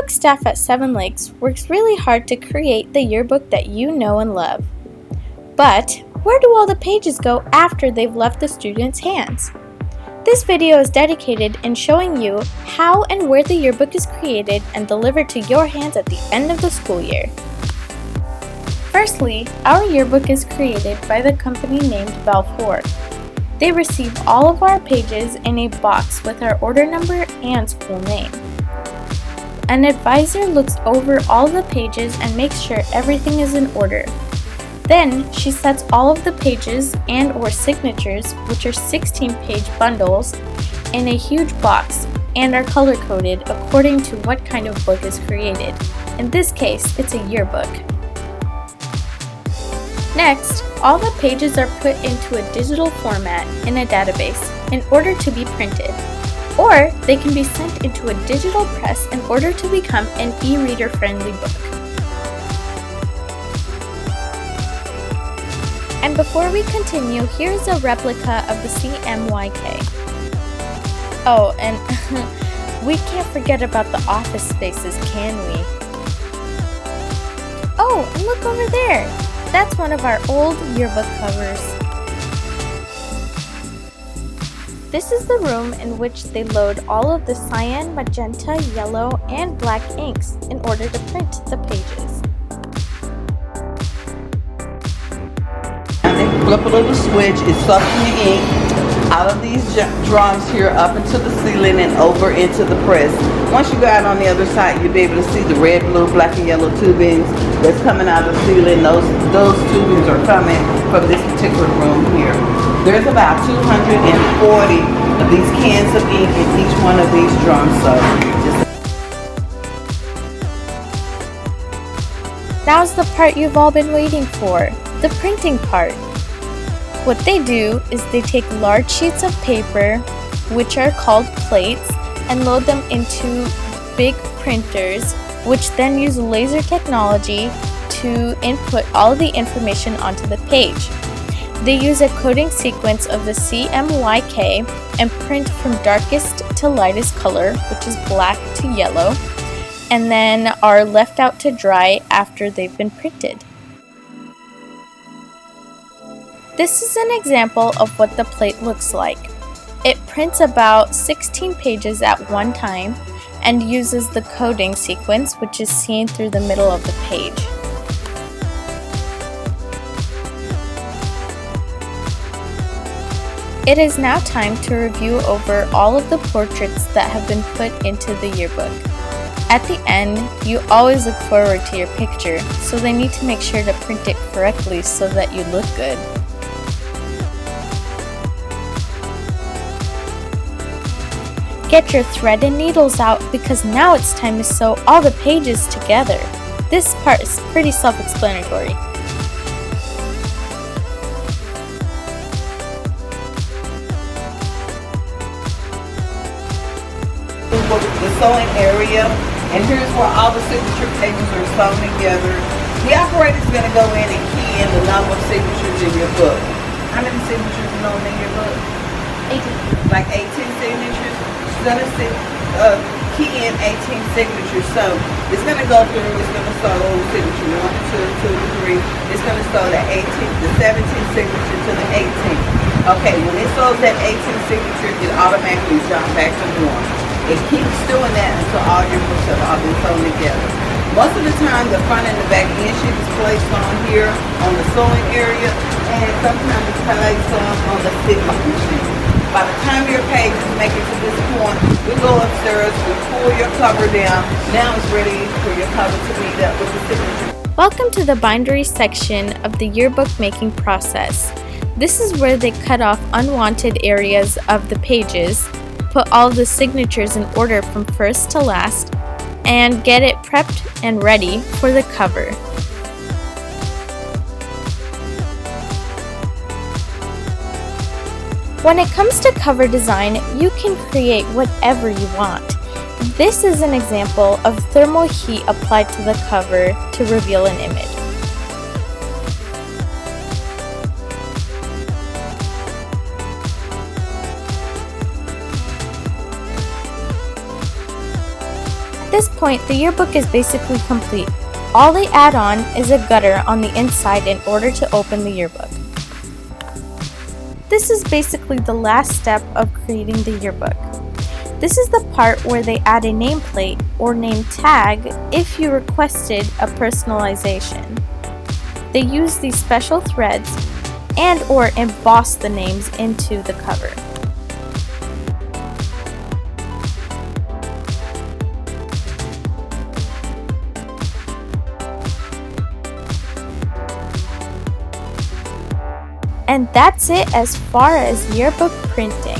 yearbook staff at Seven Lakes works really hard to create the yearbook that you know and love. But where do all the pages go after they've left the students' hands? This video is dedicated in showing you how and where the yearbook is created and delivered to your hands at the end of the school year. Firstly, our yearbook is created by the company named Balfour. They receive all of our pages in a box with our order number and school name. An advisor looks over all the pages and makes sure everything is in order. Then, she sets all of the pages and/or signatures, which are 16-page bundles, in a huge box and are color-coded according to what kind of book is created. In this case, it's a yearbook. Next, all the pages are put into a digital format in a database in order to be printed, or they can be sent into a digital press in order to become an e-reader friendly book. And before we continue, here's a replica of the CMYK. Oh, and we can't forget about the office spaces, can we? Oh, and look over there! That's one of our old yearbook covers. This is the room in which they load all of the cyan, magenta, yellow, and black inks in order to print the pages. And they flip a little switch, it sucks the ink out of these drums here up into the ceiling and over into the press. Once you go out on the other side, you'll be able to see the red, blue, black, and yellow tubings that's coming out of the ceiling. Those tubings are coming from this particular room here. There's about 240 of these cans of ink in each one of these drums. So Now's the part you've all been waiting for, the printing part. What they do is they take large sheets of paper, which are called plates, and load them into big printers, which then use laser technology to input all the information onto the page. They use a coding sequence of the CMYK and print from darkest to lightest color, which is black to yellow, and then are left out to dry after they've been printed. This is an example of what the plate looks like. It prints about 16 pages at one time and uses the coding sequence, which is seen through the middle of the page. It is now time to review over all of the portraits that have been put into the yearbook. At the end, you always look forward to your picture, so they need to make sure to print it correctly so that you look good. Get your thread and needles out because now it's time to sew all the pages together. This part is pretty self-explanatory. the sewing area, and here's where all the signature pages are sewn together. The operator is going to go in and key in the number of signatures in your book. How many signatures are known in your book? 18. Like 18 signatures. She's going to key in 18 signatures. So it's going to go through, it's going to sew signature 1, 2, 2, 3. It's going to sew the 17 signature to the 18. Okay, when it sews that 18 signatures, it automatically jumps back to 1. It keeps doing that until all your books have all been sewn together. Most of the time, the front and the back end sheet is placed on here on the sewing area, and sometimes it's placed on the signature sheet. By the time your pages make it to this point, we go upstairs, we pull your cover down. Now it's ready for your cover to meet up with the signature. Welcome to the bindery section of the yearbook making process. This is where they cut off unwanted areas of the pages, put all the signatures in order from first to last, and get it prepped and ready for the cover. When it comes to cover design, you can create whatever you want. This is an example of thermal heat applied to the cover to reveal an image. this point, the yearbook is basically complete. All they add on is a gutter on the inside in order to open the yearbook. This is basically the last step of creating the yearbook. This is the part where they add a nameplate or name tag if you requested a personalization. They use these special threads and or emboss the names into the cover. And that's it as far as yearbook printing.